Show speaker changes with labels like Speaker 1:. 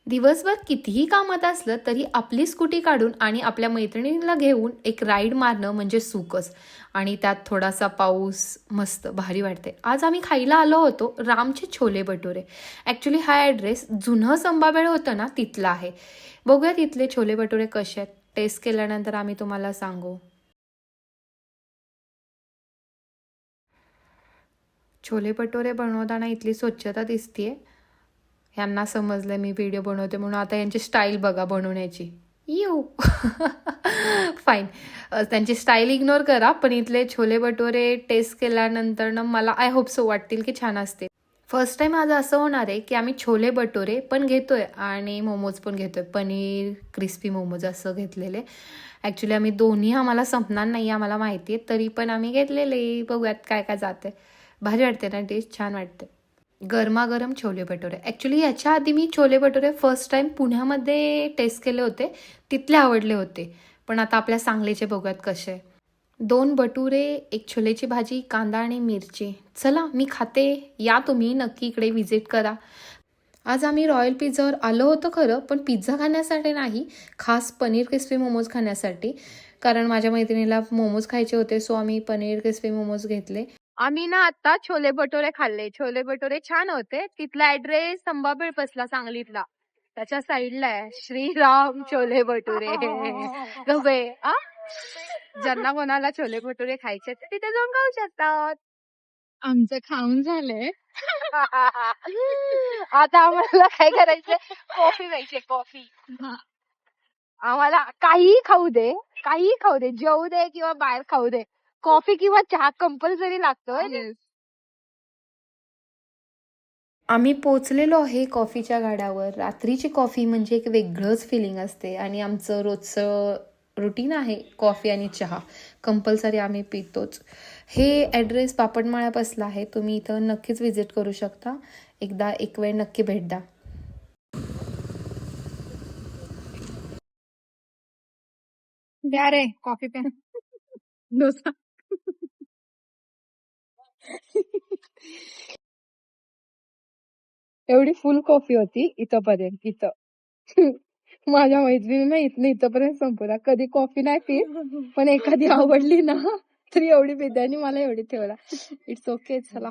Speaker 1: दिवसभर कितीही कामात असलं तरी आपली स्कूटी काढून आणि आपल्या मैत्रिणीला घेऊन एक राईड मारणं म्हणजे सुखच. आणि त्यात थोडासा पाऊस, मस्त भारी वाटते. आज आम्ही खायला आलो होतो रामचे छोले भटुरे. ॲक्च्युली हा ॲड्रेस जुनं संभाबेळ होतं ना तिथला आहे. बघूया तिथले छोले भटुरे कसे आहेत. टेस्ट केल्यानंतर आम्ही तुम्हाला सांगू. छोले भटुरे बनवताना इथली स्वच्छता दिसतीये. ह्यांना समजलं मी व्हिडिओ बनवते म्हणून आता यांची स्टाईल बघा बनवण्याची. You fine. त्यांची स्टाईल इग्नोर करा, पण इथले छोले भटुरे टेस्ट केल्यानंतर ना मला आय होप सो वाटतील की छान असते. फर्स्ट टाइम आज असं होणार आहे की आम्ही छोले भटुरे पण घेतोय आणि मोमोज पण घेतोय. पनीर क्रिस्पी मोमोज असं घेतलेले. ॲक्च्युली आम्ही दोन्ही आम्हाला संपणार नाही आम्हाला माहिती आहे, तरी पण आम्ही घेतलेले. बघूयात काय काय जाते. भारी वाटते ना टेस्ट, छान वाटते. गरमागरम छोले भटुरे. ॲक्च्युली याच्या आधी मी छोले भटुरे फर्स्ट टाईम पुण्यामध्ये टेस्ट केले होते. तिथले आवडले होते. पण आता आपल्या सांगलीचे बघूयात कसे. 2 भटुरे, 1 छोलेची भाजी, कांदा आणि मिरची. चला मी खाते. या तुम्ही नक्की इकडे व्हिजिट करा. आज आम्ही रॉयल पिझ्झावर आलो होतो खरं, पण पिझ्झा खाण्यासाठी नाही, खास पनीर क्रिस्पी मोमोज खाण्यासाठी. कारण माझ्या मैत्रिणीला मोमोज खायचे होते, सो आम्ही पनीर क्रिस्पी मोमोज घेतले. आम्ही ना आता छोले भटुरे खाल्ले. छोले भटुरे छान होते. तिथला ॲड्रेस संभाबेळ बसला सांगलीतला. त्याच्या साईडला आहे श्रीराम छोले भटुरे. गबे आ ज्यांना कोणाला छोले भटुरे खायचे ते तिथे जाऊन खाऊ शकतात.
Speaker 2: आमचं खाऊन झालंय.
Speaker 1: आता आम्हाला काय करायचंय, कॉफी प्यायची कॉफी. आम्हाला काहीही खाऊ दे, काहीही खाऊ दे, जेवू दे किंवा बाहेर खाऊ दे, कॉफी किंवा चहा कंपल्सरी लागतोय. आम्ही पोचलेलो आहे कॉफीच्या गाड्यावर. रात्रीची कॉफी म्हणजे एक वेगळंच फिलिंग असते आणि आमचं रोजचं रुटीन आहे कॉफी आणि चहा कंपल्सरी आम्ही पितोच. हे ॲड्रेस पापडमाळ्या बसला आहे. तुम्ही इथं नक्कीच व्हिजिट करू शकता. एकदा एक वेळ नक्की भेट द्या.
Speaker 2: द्या रे कॉफी प्या. डोसा. एवढी फुल कॉफी होती इथपर्यंत इथं. माझ्या मैत्रिणीने इथनं इथपर्यंत संपवला. कधी कॉफी नाही पित, पण एखादी आवडली ना तरी एवढी पिते आणि मला एवढी ठेवला. इट्स ओके, चला.